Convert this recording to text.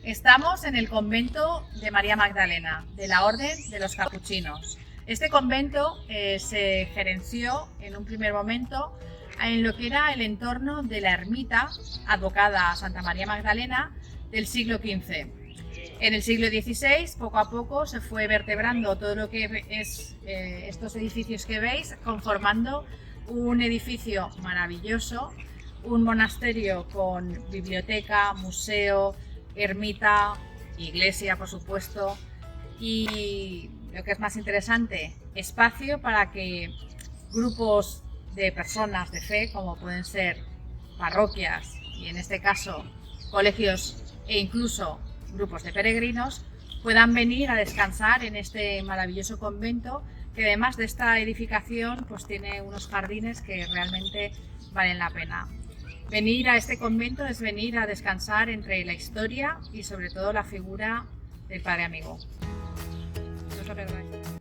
Estamos en el convento de María Magdalena, de la Orden de los Capuchinos. Este convento se gerenció en un primer momento en lo que era el entorno de la ermita advocada a Santa María Magdalena del siglo XV. En el siglo XVI, poco a poco, se fue vertebrando todo lo que es estos edificios que veis, conformando un edificio maravilloso, un monasterio con biblioteca, museo, ermita, iglesia, por supuesto, y lo que es más interesante, espacio para que grupos de personas de fe, como pueden ser parroquias y en este caso colegios e incluso grupos de peregrinos, puedan venir a descansar en este maravilloso convento, que además de esta edificación pues tiene unos jardines que realmente valen la pena. Venir a este convento es venir a descansar entre la historia y sobre todo la figura del Padre Amigo. No os lo perdáis.